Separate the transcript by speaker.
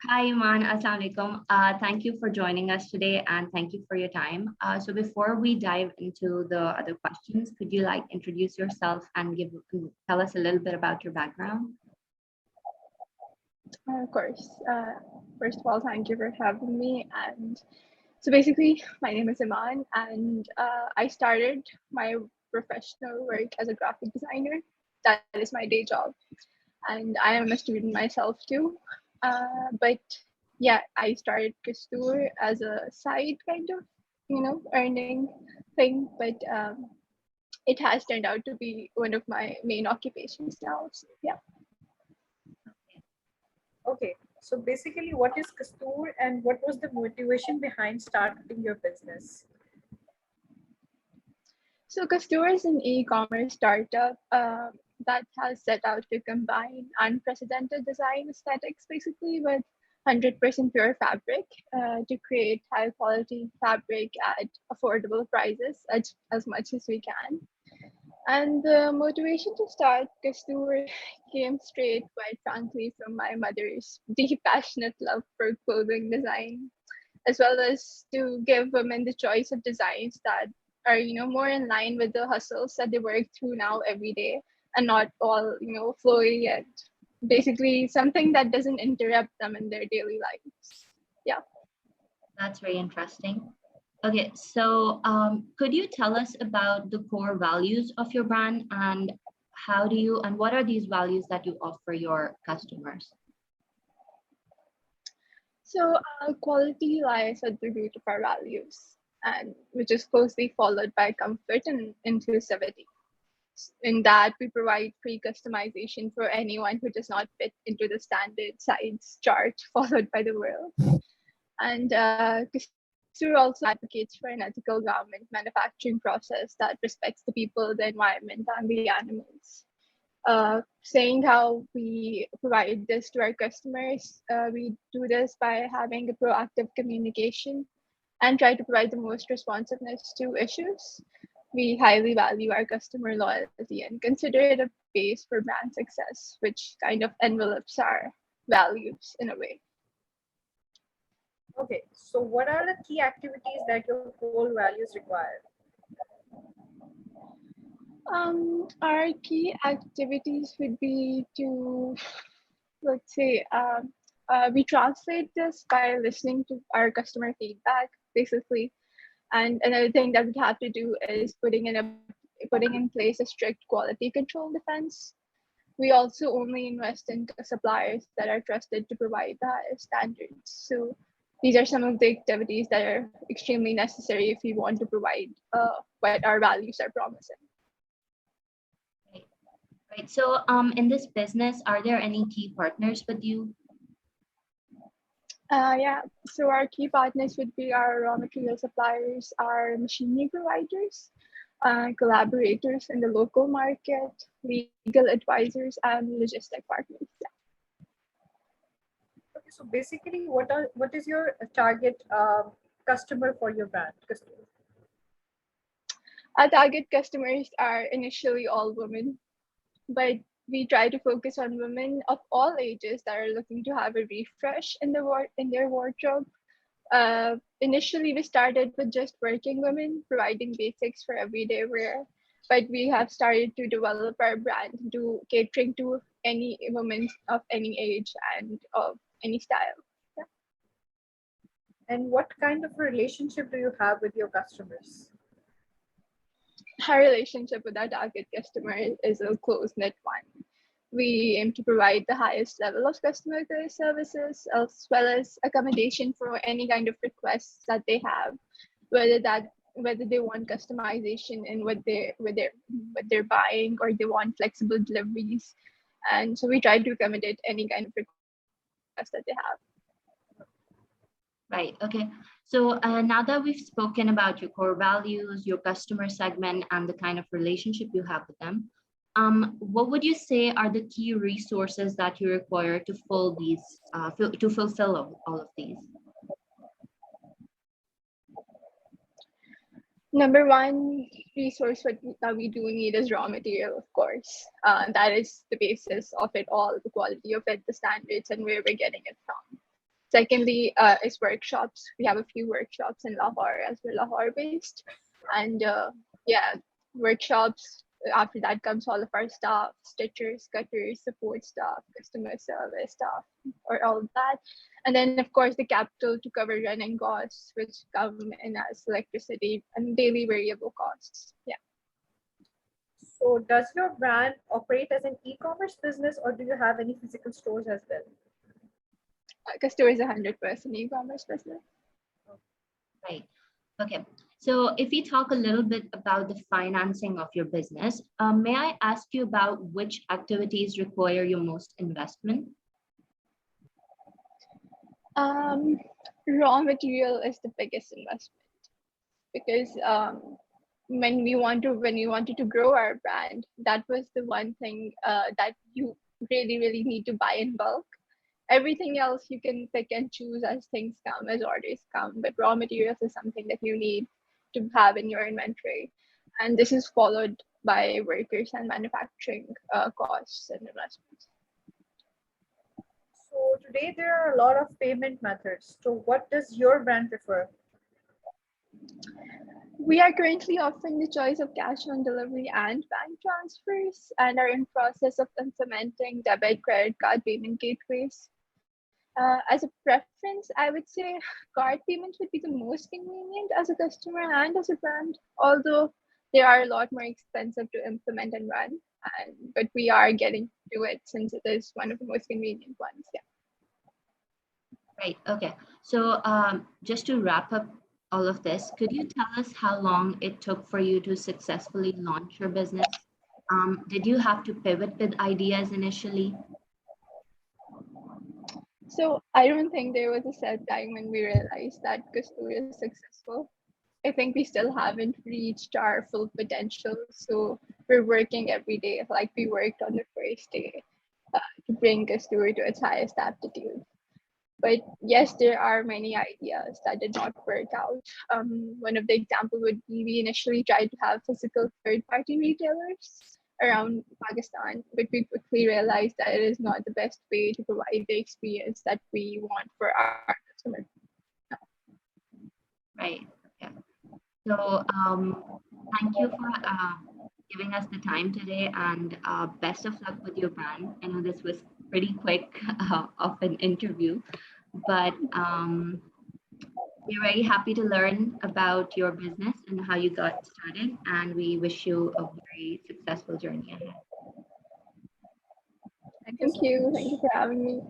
Speaker 1: Hi, Iman. Assalamu alaikum. Thank you for joining us today and thank you for your time. So before we dive into the other questions, could you like introduce yourself and tell us a little bit about your background?
Speaker 2: Of course. First of all, thank you for having me. And so basically, my name is Iman, and I started my professional work as a graphic designer. That is my day job. And I am a student myself too. But yeah, I started Kastoor as a side kind of, earning thing. But it has turned out to be one of my main occupations now. So, yeah.
Speaker 3: Okay, so basically, what is Kastoor and what was the motivation behind starting your business?
Speaker 2: So Kastoor is an e-commerce startup that has set out to combine unprecedented design aesthetics, basically, with 100% pure fabric to create high quality fabric at affordable prices as much as we can. And the motivation to start Kastoor came straight, quite frankly, from my mother's deep, passionate love for clothing design, as well as to give women the choice of designs that are, more in line with the hustles that they work through now every day, and not all, flowy and basically something that doesn't interrupt them in their daily lives. Yeah.
Speaker 1: That's very interesting. Okay, so could you tell us about the core values of your brand and what are these values that you offer your customers?
Speaker 2: So quality lies at the root of our values, and which is closely followed by comfort and inclusivity. In that, we provide free customization for anyone who does not fit into the standard size chart followed by the world. And Kasur also advocates for an ethical garment manufacturing process that respects the people, the environment, and the animals. Saying how we provide this to our customers, we do this by having a proactive communication and try to provide the most responsiveness to issues. We highly value our customer loyalty and consider it a base for brand success, which kind of envelopes our values in a way.
Speaker 3: Okay, so what are the key activities that your core values require?
Speaker 2: Our key activities would be to, let's say, we translate this by listening to our customer feedback, basically. And another thing that we have to do is putting in place a strict quality control defense. We also only invest in suppliers that are trusted to provide the highest standards. So these are some of the activities that are extremely necessary if we want to provide what our values are promising.
Speaker 1: Right. Right. So in this business, are there any key partners with you?
Speaker 2: Yeah, so our key partners would be our raw material suppliers, our machinery providers, collaborators in the local market, legal advisors, and logistic partners. Yeah.
Speaker 3: Okay, so basically, what is your target customer for your brand?
Speaker 2: Our target customers are initially all women, but we try to focus on women of all ages that are looking to have a refresh in their wardrobe. Initially, we started with just working women, providing basics for everyday wear, but we have started to develop our brand to catering to any women of any age and of any style. Yeah.
Speaker 3: And what kind of relationship do you have with your customers?
Speaker 2: Our relationship with our target customer is a close knit one. We aim to provide the highest level of customer care services as well as accommodation for any kind of requests that they have, whether they want customization in what they're buying or they want flexible deliveries. And so we try to accommodate any kind of request that they have.
Speaker 1: Right. Okay. So now that we've spoken about your core values, your customer segment, and the kind of relationship you have with them, what would you say are the key resources that you require to fulfill all of these?
Speaker 2: Number one resource that we do need is raw material, of course. That is the basis of it all, the quality of it, the standards, and where we're getting it from. Secondly, is workshops. We have a few workshops in Lahore as we're Lahore based. And yeah, workshops. After that comes all of our staff, stitchers, cutters, support staff, customer service staff, or all of that. And then, of course, the capital to cover running costs, which come in as electricity and daily variable costs. Yeah.
Speaker 3: So does your brand operate as an e-commerce business or do you have any physical stores as well?
Speaker 2: Kastoor is 100% e-commerce business.
Speaker 1: Right. Okay. So if we talk a little bit about the financing of your business, may I ask you about which activities require your most investment?
Speaker 2: Raw material is the biggest investment because when we wanted to grow our brand, that was the one thing that you really need to buy in bulk. Everything else you can pick and choose as things come, as orders come, but raw materials is something that you need to have in your inventory. And this is followed by workers and manufacturing costs and investments.
Speaker 3: So today there are a lot of payment methods. So what does your brand prefer?
Speaker 2: We are currently offering the choice of cash on delivery and bank transfers and are in process of implementing debit credit card payment gateways. As a preference, I would say card payments would be the most convenient as a customer and as a brand, although they are a lot more expensive to implement and run. But we are getting to it since it is one of the most convenient ones. Yeah.
Speaker 1: Right. Okay. So just to wrap up all of this, could you tell us how long it took for you to successfully launch your business? Did you have to pivot with ideas initially?
Speaker 2: So I don't think there was a set time when we realized that Kastoor is successful. I think we still haven't reached our full potential. So we're working every day, like we worked on the first day, to bring Kastoor to its highest aptitude. But yes, there are many ideas that did not work out. One of the example would be we initially tried to have physical third-party retailers around Pakistan, but we quickly realized that it is not the best way to provide the experience that we want for our customers.
Speaker 1: Right. Yeah. So thank you for giving us the time today, and best of luck with your brand. I know this was pretty quick of an interview, but we're very happy to learn about your business and how you got started, and we wish you a very successful journey ahead.
Speaker 2: Thank you. Thank you for having me.